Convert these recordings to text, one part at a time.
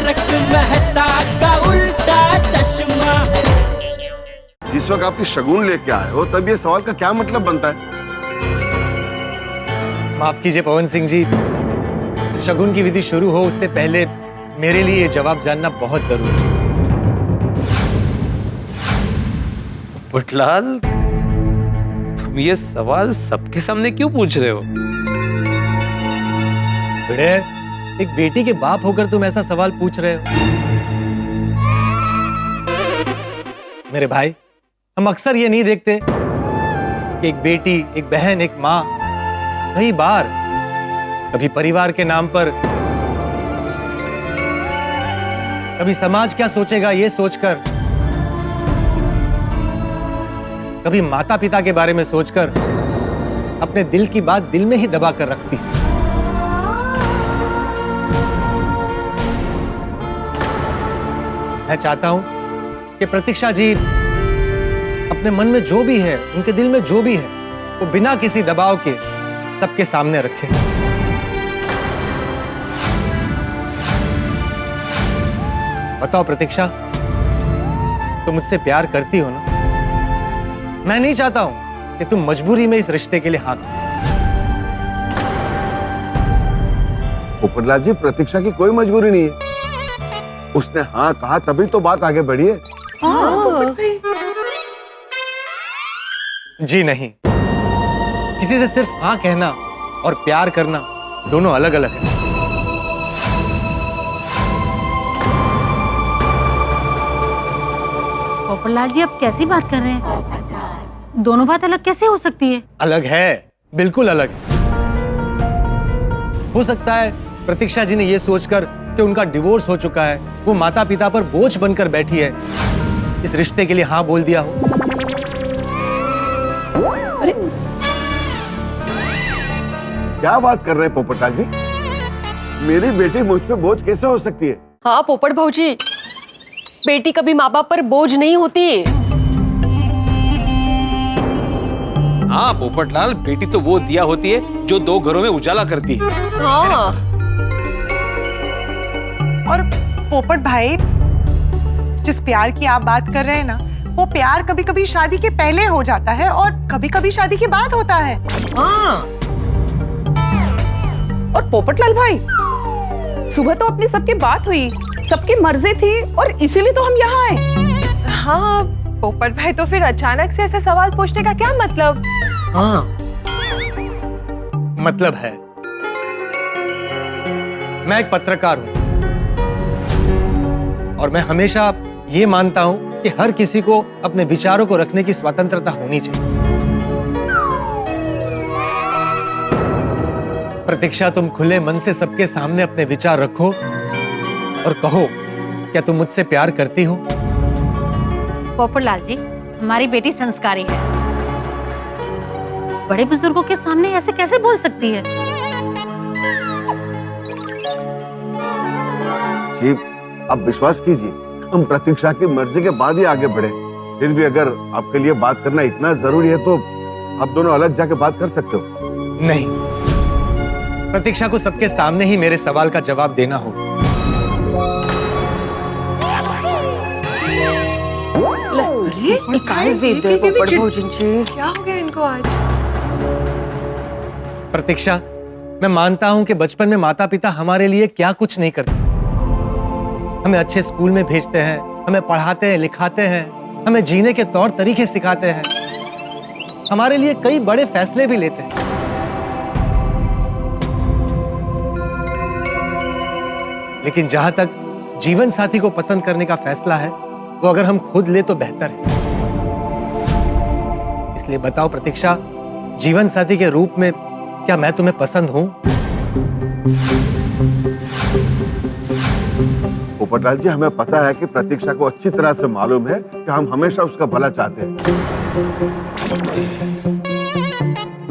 तारक मेहता का उल्टा चश्मा। जिस वक्त आपकी शगुन लेके आए हो तब ये सवाल का क्या मतलब बनता है? माफ कीजिए पवन सिंह जी, शगुन की विधि शुरू हो उससे पहले मेरे लिए ये जवाब जानना बहुत जरूरी है। पोपटलाल, तुम ये सवाल सबके सामने क्यों पूछ रहे हो? भिड़े, एक बेटी के बाप होकर तुम ऐसा सवाल पूछ रहे हो? मेरे भाई, हम अक्सर ये नहीं देखते कि एक बेटी, एक बहन, एक माँ कई बार कभी परिवार के नाम पर, कभी समाज क्या सोचेगा ये सोचकर, कभी माता पिता के बारे में सोचकर अपने दिल की बात दिल में ही दबा कर रखती है। मैं चाहता हूं कि प्रतीक्षा जी अपने मन में जो भी है, उनके दिल में जो भी है, वो बिना किसी दबाव के सबके सामने रखें। बताओ प्रतीक्षा, तुम मुझसे प्यार करती हो ना? मैं नहीं चाहता हूं कि तुम मजबूरी में इस रिश्ते के लिए हाँ करो। पोपटलाल जी, प्रतीक्षा की कोई मजबूरी नहीं है। उसने हाँ कहा तभी तो बात आगे बढ़ी है। जी नहीं, किसी से सिर्फ हाँ कहना और प्यार करना दोनों अलग अलग है। पोपटलाल जी, आप कैसी बात कर रहे हैं? दोनों बात अलग कैसे हो सकती है? अलग है, बिल्कुल अलग। हो सकता है प्रतीक्षा जी ने यह सोचकर कि उनका डिवोर्स हो चुका है, वो माता पिता पर बोझ बनकर बैठी है, इस रिश्ते के लिए हाँ बोल दिया हो। अरे क्या बात कर रहे हैं पोपटलाल जी? मेरी बेटी मुझ पे बोझ कैसे हो सकती है? हाँ पोपट भाऊजी, बेटी कभी माँ बाप पर बोझ नहीं होती। हाँ पोपटलाल, बेटी तो वो दिया होती है जो दो घरों में उजाला करती है। हाँ। और पोपट भाई, जिस प्यार की आप बात कर रहे हैं ना, वो प्यार कभी कभी शादी के पहले हो जाता है और कभी कभी शादी के बाद होता है। हाँ। और पोपटलाल भाई, सुबह तो अपनी सबकी बात हुई, सबकी मर्जी थी और इसीलिए तो हम यहाँ आए। हाँ पोपट भाई, तो फिर अचानक से ऐसे सवाल पूछने का क्या मतलब? हाँ, मतलब है, मैं एक पत्रकार हूं और मैं हमेशा ये मानता हूं कि हर किसी को अपने विचारों को रखने की स्वतंत्रता होनी चाहिए। प्रतीक्षा, तुम खुले मन से सबके सामने अपने विचार रखो और कहो, क्या तुम मुझसे प्यार करती हो? पोपटलाल जी, हमारी बेटी संस्कारी है, बड़े बुजुर्गों के सामने ऐसे कैसे बोल सकती है? जी, आप विश्वास कीजिए, हम प्रतीक्षा की मर्जी के बाद ही आगे बढ़े। फिर भी अगर आपके लिए बात करना इतना जरूरी है तो आप दोनों अलग जाके बात कर सकते हो। नहीं, प्रतीक्षा को सबके सामने ही मेरे सवाल का जवाब देना होगा। क्या हो गया इनको आज? प्रतीक्षा, मैं मानता हूं कि बचपन में माता पिता हमारे लिए क्या कुछ नहीं करते। हमें अच्छे स्कूल में भेजते हैं, हमें पढ़ाते हैं, लिखाते हैं, हमें जीने के तौर तरीके सिखाते हैं, हमारे लिए कई बड़े फैसले भी लेते हैं। लेकिन जहां तक जीवन साथी को पसंद करने का फैसला है, वो अगर हम खुद ले तो बेहतर है। इसलिए बताओ प्रतीक्षा, जीवन साथी के रूप में क्या मैं तुम्हें पसंद हूं? पोपटलाल जी, हमें पता है कि प्रतीक्षा को अच्छी तरह से मालूम है कि हम हमेशा उसका भला चाहते हैं,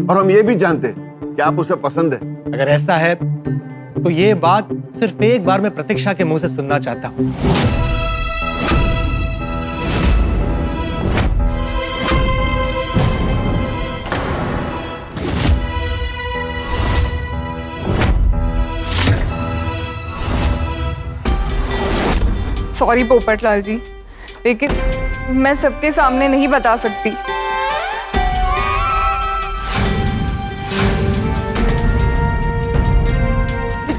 और हम ये भी जानते हैं कि आप उसे पसंद है। अगर ऐसा है तो ये बात सिर्फ एक बार मैं प्रतीक्षा के मुंह से सुनना चाहता हूं। सॉरी पोपटलाल जी, लेकिन मैं सबके सामने नहीं बता सकती।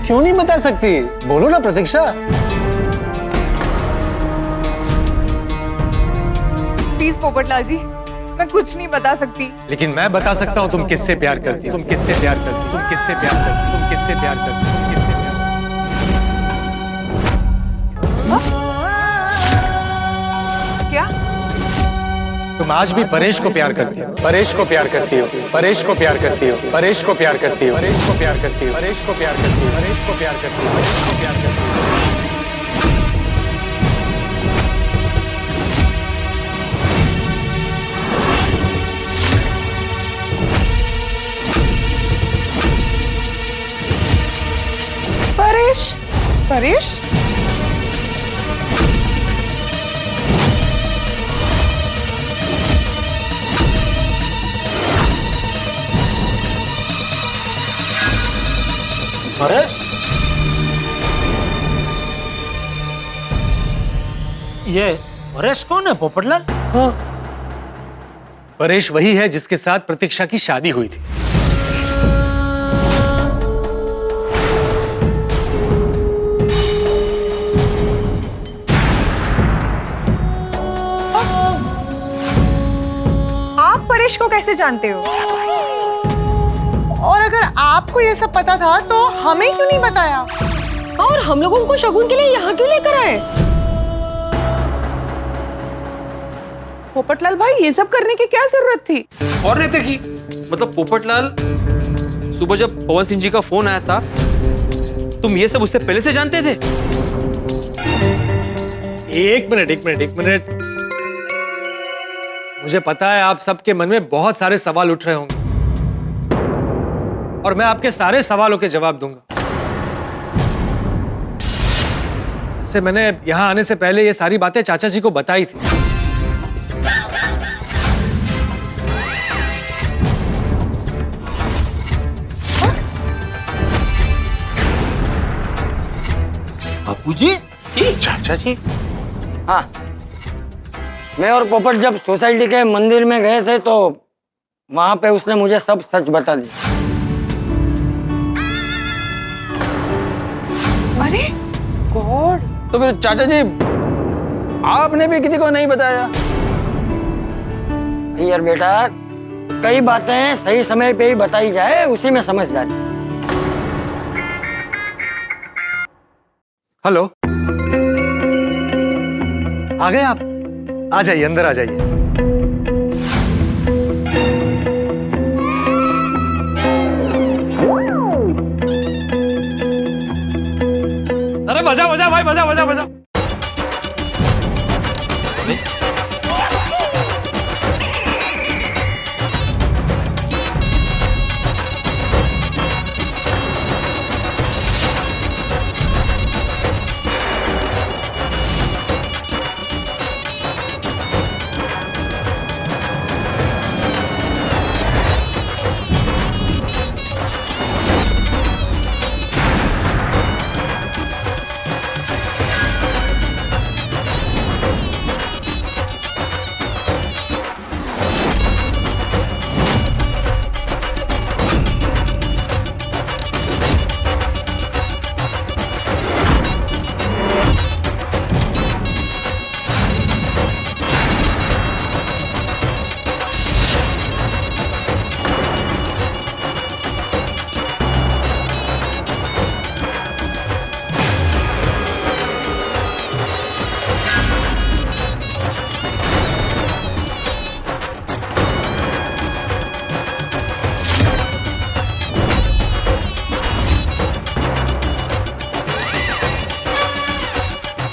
क्यों नहीं बता सकती? बोलो ना प्रतीक्षा। प्लीज पोपटलाल जी, मैं कुछ नहीं बता सकती। लेकिन मैं बता सकता हूँ तुम किससे प्यार करती हो, तुम किससे प्यार करती हो, तुम किससे प्यार करती हो, तुम किससे प्यार करती हो, तुम किससे प्यार क्या? तुम आज भी परेश को प्यार करती हो, परेश को प्यार करती हो, परेश को प्यार करती हो, परेश को प्यार करती हो, परेश को प्यार करती हो, परेश को प्यार करती हो, परेश को प्यार करती हो, परेश को प्यार करती हो। परेश? परेश? परेश? ये परेश कौन है पोपटलाल? हाँ। परेश वही है जिसके साथ प्रतीक्षा की शादी हुई थी। आप परेश को कैसे जानते हो? और अगर आपको ये सब पता था तो हमें क्यों नहीं बताया? और हम लोगों को शगुन के लिए यहाँ क्यों लेकर आए? पोपटलाल भाई, ये सब करने की क्या जरूरत थी? और रहते की मतलब पोपटलाल, सुबह जब पवन सिंह जी का फोन आया था तुम ये सब उससे पहले से जानते थे? एक मिनट, एक मिनट, एक मिनट। मुझे पता है आप सबके मन में बहुत सारे सवाल उठ रहे होंगे और मैं आपके सारे सवालों के जवाब दूंगा। वैसे मैंने यहां आने से पहले ये सारी बातें चाचा जी को बताई थी। बापू जी? चाचा जी? हाँ, मैं और पोपट जब सोसाइटी के मंदिर में गए थे तो वहां पे उसने मुझे सब सच बता दिया। अरे गॉड! तो फिर चाचा जी आपने भी किसी को नहीं बताया? यार बेटा, कई बातें सही समय पे ही बताई जाए, उसी में समझदारी। हेलो, आ गए आप? आ जाइए, अंदर आ जाइए। अरे बजा बजा भाई, बजा बजा बजा।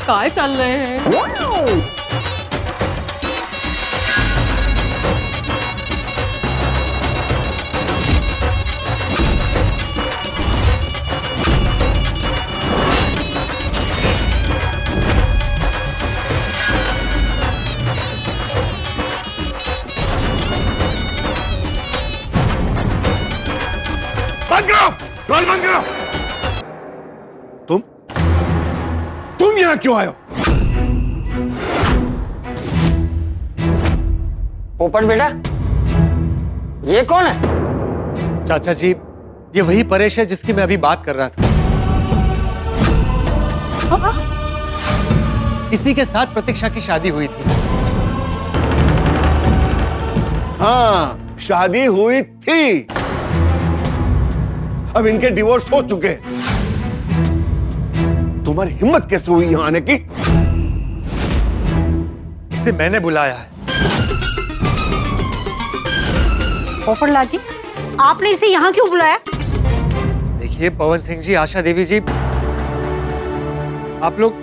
काय चल रहे हैं? बंद करो, ढोल बंद करो। तुम यहाँ क्यों आए हो? पोपट बेटा, ये कौन है? चाचा जी, ये वही परेश है जिसकी मैं अभी बात कर रहा था। इसी के साथ प्रतीक्षा की शादी हुई थी। हाँ, शादी हुई थी। अब इनके डिवोर्स हो चुके हैं। तुम्हारी हिम्मत कैसे हुई यहां आने की? इसे मैंने बुलाया है। पोपटलाल जी, आपने इसे यहाँ क्यों बुलाया? देखिए पवन सिंह जी, आशा देवी जी, आप लोग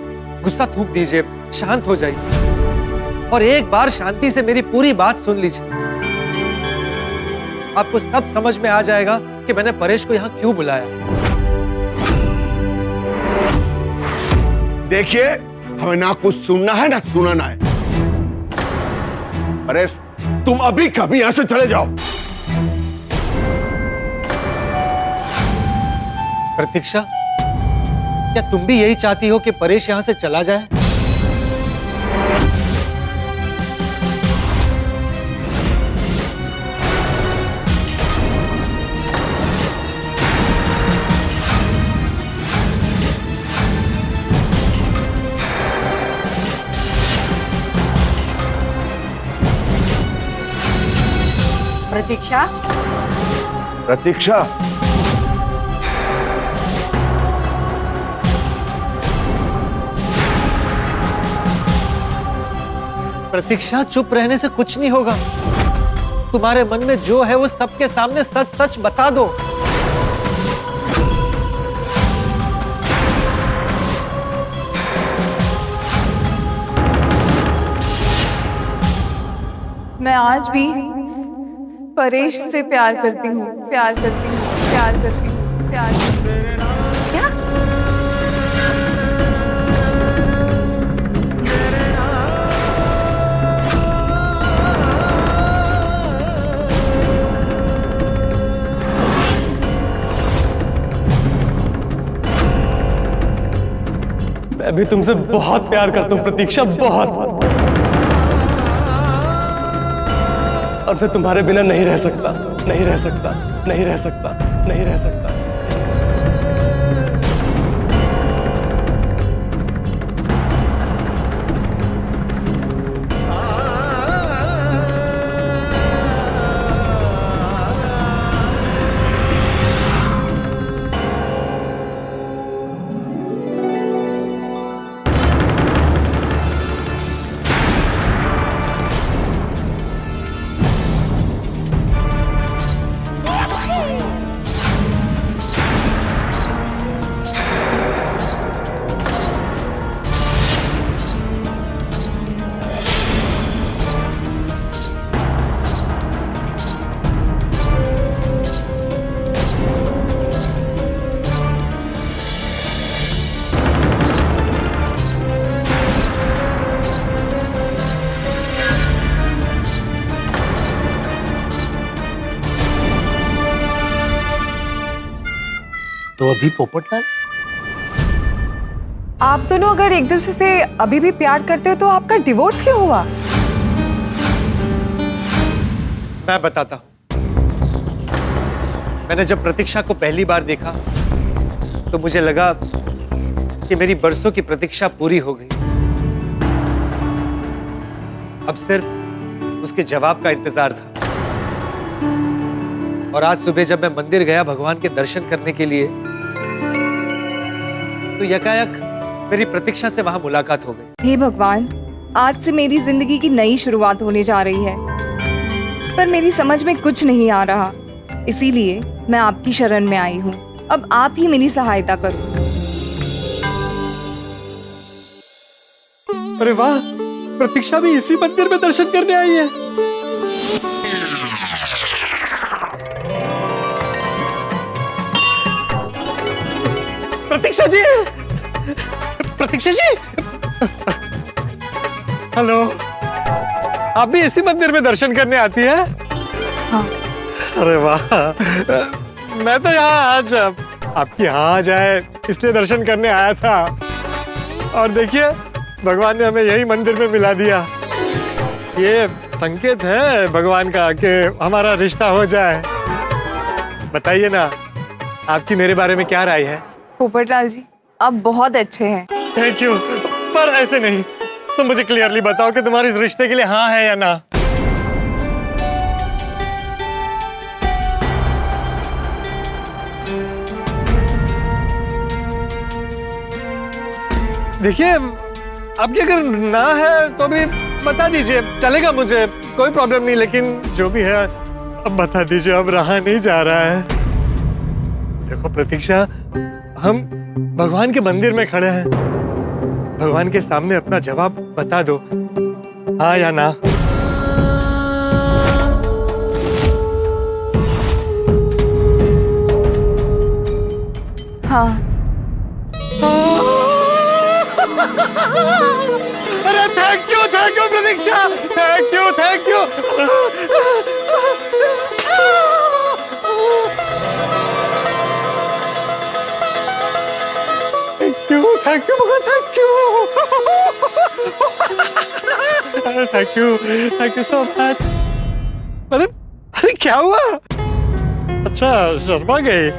गुस्सा थूक दीजिए, शांत हो जाइए और एक बार शांति से मेरी पूरी बात सुन लीजिए। आपको सब समझ में आ जाएगा कि मैंने परेश को यहाँ क्यों बुलाया। देखिए, हमें ना कुछ सुनना है ना सुनाना है। परेश, तुम अभी कभी यहां से चले जाओ। प्रतीक्षा, क्या तुम भी यही चाहती हो कि परेश यहां से चला जाए? प्रतीक्षा, प्रतीक्षा, प्रतीक्षा, चुप रहने से कुछ नहीं होगा। तुम्हारे मन में जो है वो सबके सामने सच सच बता दो। मैं आज भी परेश से प्यार करती हूँ, प्यार करती हूँ, प्यार करती हूँ, प्यार करती हूँ। क्या? मैं भी तुमसे बहुत प्यार करता हूँ प्रतीक्षा, बहुत। और मैं तुम्हारे बिना नहीं रह सकता, नहीं रह सकता, नहीं रह सकता, नहीं रह सकता। तो अभी पोपटलाल, आप दोनों अगर एक दूसरे से अभी भी प्यार करते हो तो आपका डिवोर्स क्यों हुआ? मैं बताता हूं। मैंने जब प्रतीक्षा को पहली बार देखा तो मुझे लगा कि मेरी बरसों की प्रतीक्षा पूरी हो गई। अब सिर्फ उसके जवाब का इंतजार था। और आज सुबह जब मैं मंदिर गया भगवान के दर्शन करने के लिए, तो यकायक मेरी प्रतीक्षा से वहां मुलाकात हो गई। हे भगवान, आज से मेरी जिंदगी की नई शुरुआत होने जा रही है, पर मेरी समझ में कुछ नहीं आ रहा। इसीलिए मैं आपकी शरण में आई हूँ। अब आप ही मेरी सहायता करो। अरे वाह, प्रतीक्षा भी इसी मंदिर में दर्शन करने आई है। प्रतीक्षा जी, प्रतीक्षा जी, हेलो, आप भी इसी मंदिर में दर्शन करने आती है? हाँ। अरे वाह, मैं तो यहाँ आज आपकी यहाँ आ जाए इसलिए दर्शन करने आया था। और देखिए, भगवान ने हमें यही मंदिर में मिला दिया। ये संकेत है भगवान का कि हमारा रिश्ता हो जाए। बताइए ना, आपकी मेरे बारे में क्या राय है? पोपटलाल जी, आप बहुत अच्छे हैं। थैंक यू, पर ऐसे नहीं। तुम मुझे क्लियरली बताओ कि तुम्हारे इस रिश्ते के लिए हाँ है या ना। देखिए, आपकी अगर ना है तो भी बता दीजिए, चलेगा, मुझे कोई प्रॉब्लम नहीं, लेकिन जो भी है अब बता दीजिए, अब रहा नहीं जा रहा है। देखो प्रतीक्षा, हम भगवान के मंदिर में खड़े हैं, भगवान के सामने अपना जवाब बता दो, हाँ या ना। हाँ। अरे thank you Pratiksha, thank you. Thank you thank you so much. अरे अरे क्या हुआ? अच्छा, शर्मा गई?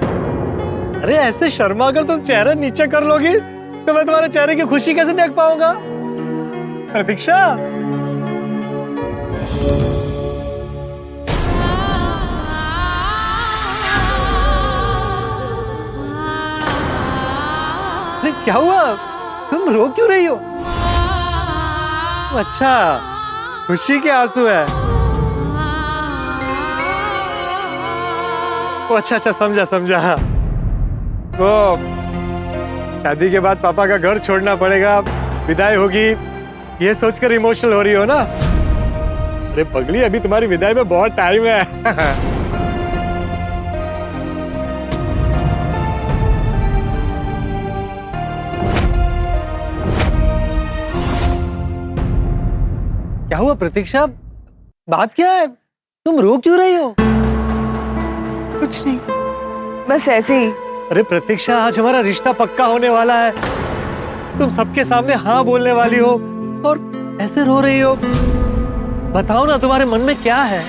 अरे ऐसे शर्मा कर तुम चेहरा नीचे कर लोगी तो मैं तुम्हारे चेहरे की खुशी कैसे देख पाऊंगा? प्रतीक्षा, अरे क्या हुआ? तुम रो क्यों रही हो? अच्छा, खुशी के आंसू है। ओ अच्छा, समझा। वो शादी के बाद पापा का घर छोड़ना पड़ेगा, विदाई होगी, ये सोचकर इमोशनल हो रही हो ना? अरे पगली, अभी तुम्हारी विदाई में बहुत टाइम है। क्या हुआ प्रतीक्षा? बात क्या है? तुम रो क्यों रही हो? कुछ नहीं, बस ऐसे ही। अरे प्रतीक्षा, आज हमारा रिश्ता पक्का होने वाला है, तुम सबके सामने हाँ बोलने वाली हो और ऐसे रो रही हो। बताओ ना, तुम्हारे मन में क्या है?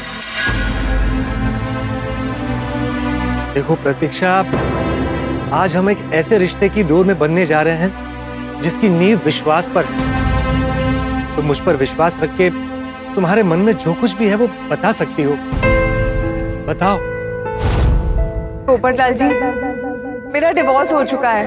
देखो प्रतीक्षा, आज हम एक ऐसे रिश्ते की डोर में बनने जा रहे हैं जिसकी नींव विश्वास पर है। तुम मुझ पर विश्वास रख के तुम्हारे मन में जो कुछ भी है वो बता सकती हो। बताओ। पोपटलाल जी, मेरा डिवोर्स हो चुका है।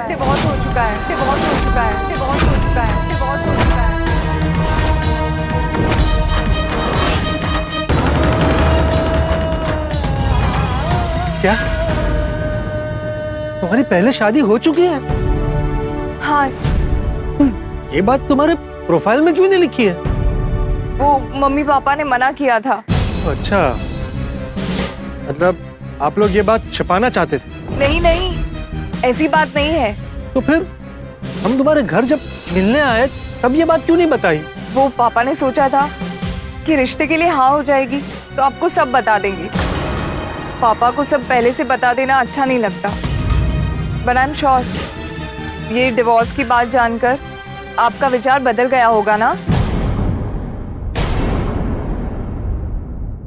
क्या तुम्हारी पहले शादी हो चुकी है? हाँ। ये बात तुम्हारे प्रोफाइल में क्यों नहीं लिखी है? वो मम्मी पापा ने मना किया था। अच्छा, मतलब आप लोग ये बात छिपाना चाहते थे? नहीं, ऐसी बात नहीं है। तो फिर हम तुम्हारे घर जब मिलने आए तब ये बात क्यों नहीं बताई? वो पापा ने सोचा था कि रिश्ते के लिए हाँ हो जाएगी तो आपको सब बता देंगे। पापा को सब पहले से बता देना अच्छा नहीं लगता। बट आई एम श्योर ये डिवोर्स की बात जानकर आपका विचार बदल गया होगा ना?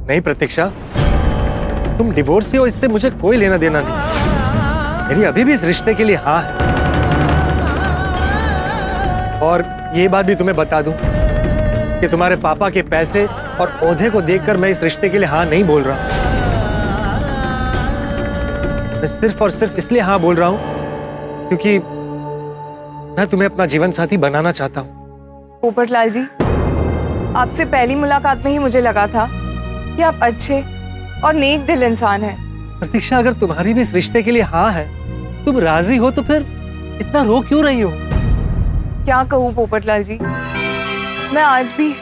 नहीं प्रतीक्षा, तुम डिवोर्स हो, इससे मुझे कोई लेना देना नहीं। मेरी अभी भी इस रिश्ते के लिए हाँ है। और ये बात भी तुम्हें बता दूं कि तुम्हारे पापा के पैसे और ओहदे को देखकर मैं इस रिश्ते के लिए हाँ नहीं बोल रहा। मैं सिर्फ और सिर्फ इसलिए हाँ बोल रहा हूं क्योंकि मैं तुम्हें अपना जीवन साथी बनाना चाहता हूं। पोपटलाल जी, आपसे पहली मुलाकात में ही मुझे लगा था कि आप अच्छे और नेक दिल इंसान हैं। प्रतीक्षा, अगर तुम्हारी भी इस रिश्ते के लिए हाँ है, तुम राजी हो, तो फिर इतना रो क्यों रही हो? क्या कहूँ पोपटलाल जी, मैं आज भी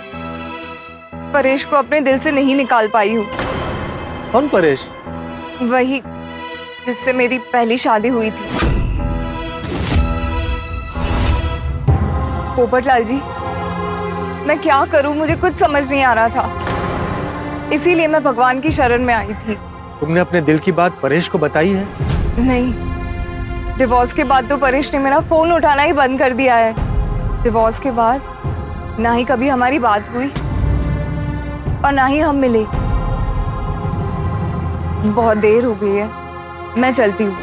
परेश को अपने दिल से नहीं निकाल पाई हूँ। कौन परेश? वही जिससे मेरी पहली शादी हुई थी। पोपटलाल जी, मैं क्या करूं, मुझे कुछ समझ नहीं आ रहा था, इसीलिए मैं भगवान की शरण में आई थी। तुमने अपने दिल की बात परेश को बताई है? नहीं, डिवोर्स के बाद तो परेश ने मेरा फोन उठाना ही बंद कर दिया है। डिवोर्स के बाद ना ही कभी हमारी बात हुई और ना ही हम मिले। बहुत देर हो गई है, मैं चलती हूँ।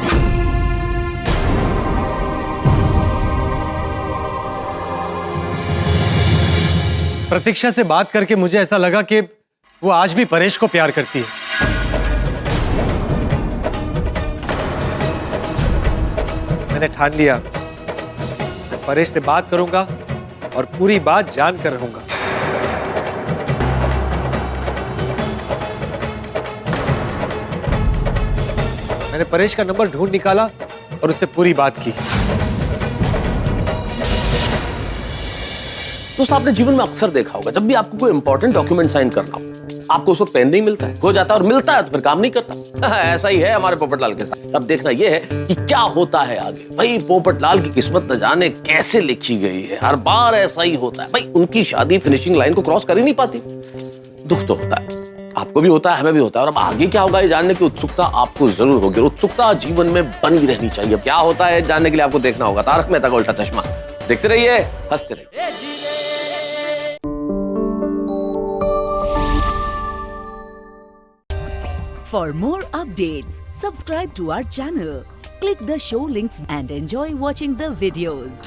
प्रतीक्षा से बात करके मुझे ऐसा लगा कि वो आज भी परेश को प्यार करती है। मैंने ठान लिया, मैं परेश से बात करूंगा और पूरी बात जान कर रहूंगा। मैंने परेश का नंबर ढूंढ निकाला और उससे पूरी बात की। दोस्त, आपने जीवन में अक्सर देखा होगा, जब भी आपको कोई इंपॉर्टेंट डॉक्यूमेंट साइन करना हो, आपको उस वक्त पेन नहीं मिलता है, खो जाता है, और मिलता है तो फिर काम नहीं करता। ऐसा ही है हमारे पोपटलाल के साथ। अब देखना यह है कि क्या होता है आगे। भाई पोपटलाल की किस्मत न जाने कैसे लिखी गई है, हर बार ऐसा ही होता है। भाई उनकी शादी फिनिशिंग लाइन को क्रॉस कर ही नहीं पाती। दुख तो होता है, आपको भी होता है, हमें भी होता है। और अब आगे क्या होगा ये जानने की उत्सुकता आपको जरूर होगी। उत्सुकता जीवन में बनी रहनी चाहिए। क्या होता है जानने के लिए आपको देखना होगा तारक मेहता का उल्टा चश्मा। देखते रहिए, हंसते रहिए। For more updates, subscribe to our channel, click the show links and enjoy watching the videos.